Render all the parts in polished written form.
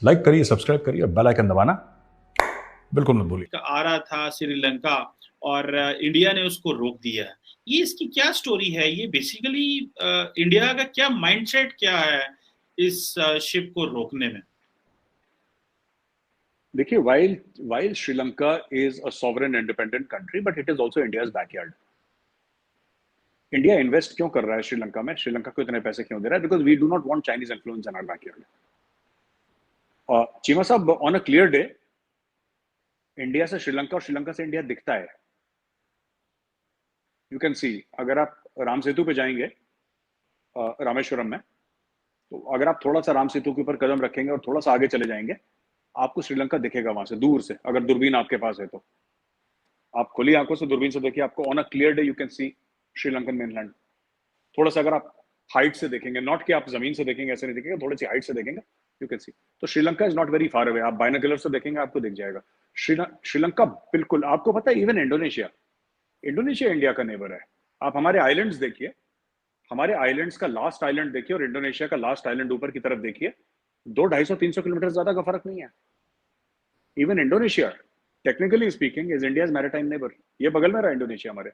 Like करिए, subscribe करिए, bell icon दबाना बिल्कुल मत भूलिए। आ रहा था श्रीलंका और इंडिया ने उसको रोक दिया। ये इसकी क्या स्टोरी है? ये बेसिकली इंडिया का क्या माइंडसेट क्या है इस शिप को रोकने में? देखिए, while Sri Lanka is a sovereign independent country, but it is also India's backyard. India invest क्यों कर रहा है श्रीलंका में? श्रीलंका को इतने पैसे क्यों दे रहा है? Because we do not want Chinese influence in our backyard. और चीमा साहब, on a clear day India से श्रीलंका और श्रीलंका से इंडिया दिखता है। यू कैन सी, अगर आप राम सेतु पे जाएंगे रामेश्वरम में, तो अगर आप थोड़ा सा राम सेतु के ऊपर कदम रखेंगे और थोड़ा सा आगे चले जाएंगे, आपको श्रीलंका दिखेगा वहां से दूर से, अगर दूरबीन आपके पास है तो। आप खुली आंखों से दूरबीन से देखिए, आपको on a clear day you can C Sri Lankan mainland. थोड़ा सा अगर आप हाइट से देखेंगे, नॉट कि आप जमीन से देखेंगे, ऐसे नहीं देखेंगे, थोड़ी सी हाइट से देखेंगे, यू कैन सी। तो Sri Lanka is not very far away, आप बाइनोकुलर से देखेंगे आपको दिख जाएगा श्रीलंका। बिल्कुल, आपको पता है इवन इंडोनेशिया इंडिया का नेबर है। आप हमारे आइलैंड्स देखिए, हमारे आइलैंड्स का लास्ट आइलैंड देखिए और इंडोनेशिया का लास्ट आइलैंड ऊपर की तरफ देखिए, 200-250-300 किलोमीटर ज्यादा का फर्क नहीं है। Even Indonesia technically speaking is India's maritime neighbour. ये बगल में रहा इंडोनेशिया हमारे।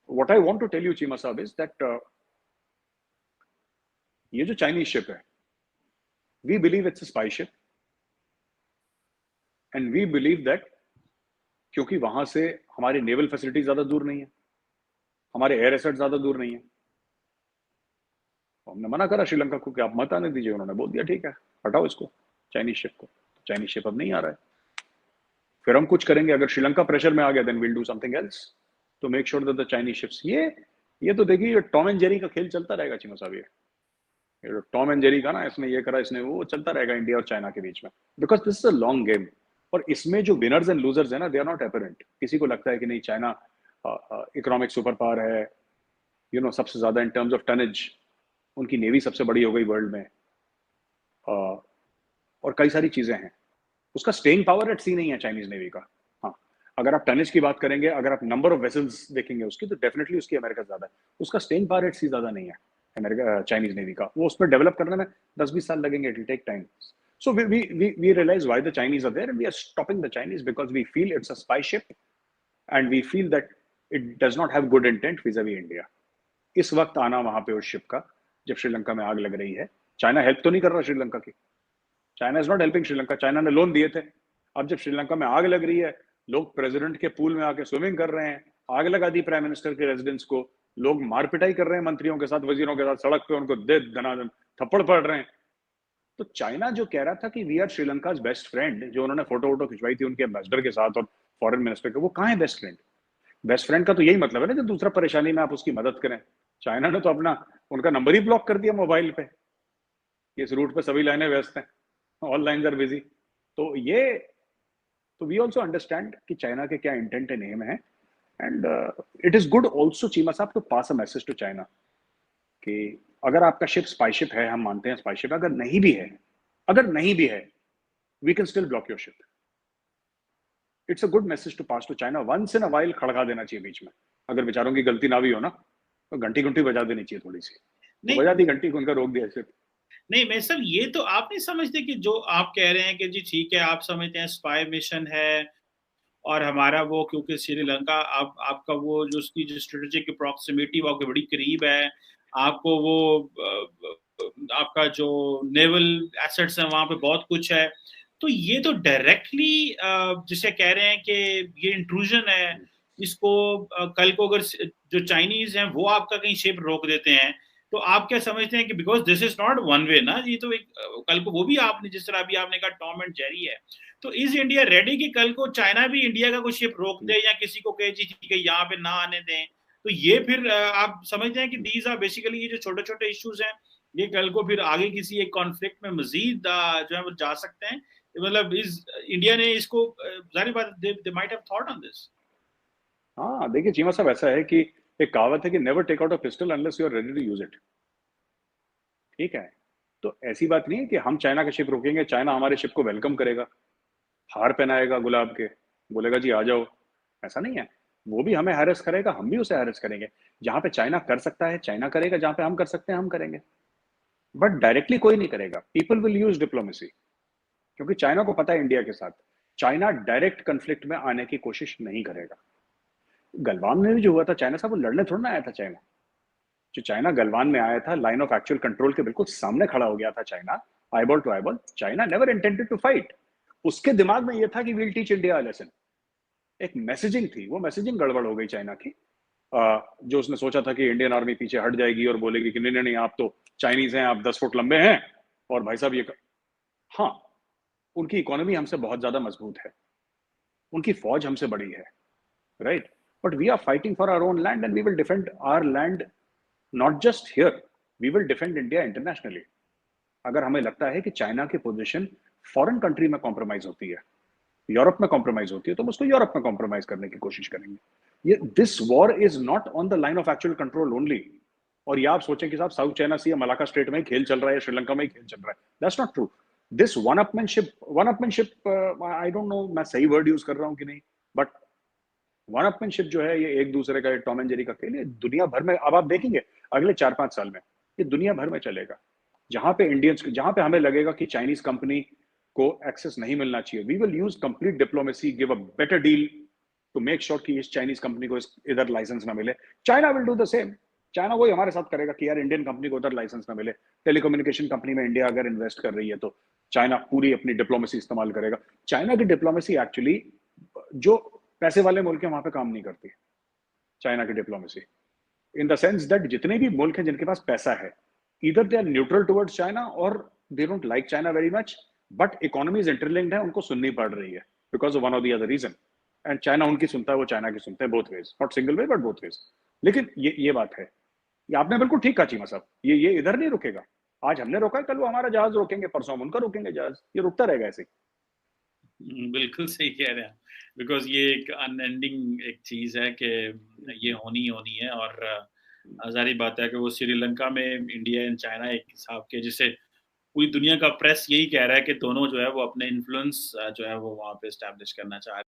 What I want to tell you Cheema साहब इज दैट ये जो चाइनीज शिप है, we believe it's a spy ship and we believe that, क्योंकि वहां से हमारी नेवल फैसिलिटी ज्यादा दूर नहीं है, हमारे एयर एसेट ज्यादा दूर नहीं है। हमने मना करा श्रीलंका को कि आप मत आने दीजिए। उन्होंने बोल दिया ठीक है, हटाओ इसको, चाइनीज शिप को। चाइनीज शिप अब नहीं आ रहा है। फिर हम कुछ करेंगे, अगर श्रीलंका प्रेशर में आ गया then will do something else to make sure that the Chinese ships. ये तो देखिए, टॉम एंड जेरी का खेल चलता रहेगा चीमा साहब। ये टॉम एंड जेरी का ना, इसने ये करा, इसने वो, चलता रहेगा इंडिया और चाइना के बीच में, because this is a long game. और इसमें जो विनर्स एंड लूजर्स है ना, दे आर नॉट एपरेंट। किसी को लगता है कि नहीं, चाइना इकोनॉमिक सुपर पावर है, सबसे ज्यादा इन टर्म्स ऑफ टनेज, उनकी नेवी सबसे बड़ी हो गई वर्ल्ड में, और कई सारी चीजें हैं। उसका स्टेइंग पावर एट सी नहीं है चाइनीज नेवी का। हाँ, अगर आप टनेज की बात करेंगे, अगर आप नंबर ऑफ वेसल्स देखेंगे उसकी, तो डेफिनेटली उसकी अमेरिका ज्यादा है। उसका स्टेइंग पावर एट सी ज्यादा नहीं है अमेरिका, चाइनीज नेवी का। वो उसमें डेवलप करने में 10-20 साल लगेंगे, it will take time. So we realize why the Chinese are there, and we are stopping the Chinese because we feel it's a spy ship, and we feel that it does not have good intent vis-a-vis India. इस वक्त आना वहां पे उस ship का, जब श्रीलंका में आग लग रही है। चाइना हेल्प तो नहीं कर रहा श्रीलंका की, China is not helping Sri Lanka. China ने लोन दिए थे। अब जब श्रीलंका में आग लग रही है, लोग प्रेसिडेंट के पूल में आके स्विमिंग कर रहे हैं, आग लगा दी प्राइम मिनिस्टर के रेजिडेंस को, लोग मार पिटाई कर रहे हैं मंत्रियों के साथ, वजीरों के साथ, सड़क पे उनको दे दनादन थप्पड़ पड़ रहे हैं। तो चाइना जो कह रहा था कि we are Sri Lanka best friend, जो उन्होंने फोटो खिंचवाई थी उनके एम्बेसडर के साथ और फॉरेन मिनिस्टर के, वो कहाँ है बेस्ट फ्रेंड? बेस्ट फ्रेंड का तो यही मतलब है ना कि दूसरा परेशानी में आप उसकी मदद करें। चाइना ने तो अपना, उनका नंबर ही ब्लॉक कर दिया मोबाइल पे, इस रूट पे सभी लाइनें व्यस्त हैं, ऑल लाइन्स आर बिजी। तो वी ऑल्सो अंडरस्टैंड कि चाइना के क्या इंटेंट एंड एम है, and it is good also Cheema साहब to pass a message to China कि अगर आपका शिप स्पाई शिप है, हम मानते हैं स्पाई शिप, अगर नहीं भी है, we can still block your ship. It's a good message to pass to China. Once in a while खड़का देना चाहिए बीच में, अगर बेचारों की गलती ना भी हो ना, तो घंटी घंटी बजा देनी चाहिए थोड़ी सी। तो बजा दी घंटी, उनका रोक दिया शिप। नहीं, मैं सब ये तो आप नहीं समझते कि जो आप कह रहे हैं कि जी ठीक है, आप समझते हैं स्पाई मिशन है और हमारा वो, क्योंकि श्रीलंका आपका वो जो उसकी जो स्ट्रेटेजिक प्रॉक्सिमिटी वो आपके बड़ी करीब है, आपको वो आपका जो नेवल एसेट्स है वहां पे बहुत कुछ है, तो ये तो डायरेक्टली जिसे कह रहे हैं कि ये इंट्रूजन है। इसको कल को अगर जो चाइनीज हैं वो आपका कहीं शिप रोक देते हैं, तो आप क्या समझते हैं कि because this is not one way ना, ये तो एक कल को वो भी आपने जिस तरह अभी आपने कहा टॉम एंड जेरी है, तो इज इंडिया रेडी कि कल को चाइना भी इंडिया का कुछ शिप रोक दे या किसी को कहे जी ठीक है यहाँ पे ना आने दें? तो ये फिर आप समझते हैं कि दीज आर बेसिकली ये जो छोटे छोटे इश्यूज हैं, ये कल को फिर आगे किसी एक कॉन्फ्लिक्ट में मजीद जो है वो जा सकते हैं? मतलब इस इंडिया ने इसको जाहिर बात they might have thought on this. हाँ देखिए चीमा साहब, ऐसा है कि एक कहावत है कि never take out a pistol unless you are ready to use it. ठीक है, तो ऐसी बात नहीं है कि हम चाइना का शिप रोकेंगे, चाइना हमारे शिप को वेलकम करेगा, हार पहनाएगा गुलाब के, बोलेगा जी आ जाओ। ऐसा नहीं है। वो भी हमें हैरेस करेगा, हम भी उसे हैरेस करेंगे। जहां पे चाइना कर सकता है चाइना करेगा, जहां पे हम कर सकते हैं हम करेंगे, बट डायरेक्टली कोई नहीं करेगा। People will use diplomacy. क्योंकि चाइना को पता है इंडिया के साथ चाइना डायरेक्ट कन्फ्लिक्ट में आने की कोशिश नहीं करेगा। गलवान में भी जो हुआ था चाइना साहब, वो लड़ने थोड़ा ना आया था चाइना। जो चाइना गलवान में आया था, लाइन ऑफ एक्चुअल कंट्रोल के बिल्कुल सामने खड़ा हो गया था China, eyeball to eyeball. China never intended to fight. उसके दिमाग में ये था कि विल टीच इंडिया लेसन। एक मैसेजिंग थी, वो मैसेजिंग गड़बड़ हो गई चाइना की। जो उसने सोचा था कि इंडियन आर्मी पीछे हट जाएगी और बोलेगी कि नहीं नहीं नहीं, आप तो चाइनीज हैं, आप 10 फुट लंबे हैं और भाई साहब हाँ, उनकी इकोनॉमी हमसे बहुत ज्यादा मजबूत है, उनकी फौज हमसे बड़ी है, right? But we are fighting for our own land and we will defend our land, not just here, we will defend India internationally. अगर हमें लगता है कि चाइना की पोजीशन फॉरेन कंट्री में कॉम्प्रोमाइज होती है, यूरोप में कॉम्प्रोमाइज होती है, तो हम उसको यूरोप में कॉम्प्रोमाइज करने की कोशिश करेंगे। ये this war is not on the line of actual control only. और ये आप सोचें कि साहब साउथ चाइना सी या मलाका स्ट्रेट में ही खेल चल रहा है, श्रीलंका में ही खेल चल रहा है, that's not true. This one upmanship, I don't know मैं सही वर्ड यूज कर रहा हूं कि नहीं, बट वन अपमैनशिप जो है, ये एक दूसरे का टॉम एंड जेरी का खेल, ये दुनिया भर में अब आप देखेंगे अगले 4-5 साल में ये दुनिया भर में चलेगा। जहां पे इंडियंस, जहां पे हमें लगेगा कि चाइनीज कंपनी को एक्सेस नहीं मिलना चाहिए, we will use complete diplomacy, give a better deal to make sure कि इस चाइनीज कंपनी को इधर लाइसेंस ना मिले। China will do the same. China वही हमारे साथ करेगा कि यार इंडियन कंपनी को उधर लाइसेंस ना मिले। टेलीकम्युनिकेशन कंपनी में इंडिया अगर इन्वेस्ट कर रही है तो चाइना पूरी अपनी डिप्लोमेसी इस्तेमाल करेगा। चाइना की डिप्लोमेसी एक्चुअली, जो पैसे वाले मुल्क है वहां पे काम नहीं करती चाइना की diplomacy, in the sense that जितने भी मुल्क हैं जिनके पास पैसा है, either they are neutral towards China or they don't like China very much, but economies interlinked है, उनको सुननी पड़ रही है because of one or the other reason, and China उनकी सुनता है, वो चाइना की सुनता है, both ways, not single way but both ways। लेकिन ये बात है, ये आपने बिल्कुल ठीक कहा चीमा साहब, ये इधर नहीं रुकेगा। आज हमने रोका, कल वो हमारा जहाज रोकेंगे, परसों हम उनका रोकेंगे जहाज, ये रुकता रहेगा ऐसे। बिल्कुल सही कह रहे हैं, बिकॉज ये एक अनएंडिंग एक चीज है कि ये होनी है। और जारी बात है कि वो श्रीलंका में इंडिया एंड चाइना एक हिसाब के, जिसे पूरी दुनिया का प्रेस यही कह रहा है कि दोनों जो है वो अपने इन्फ्लुएंस जो है वो वहाँ पे एस्टैब्लिश करना चाह रहे हैं।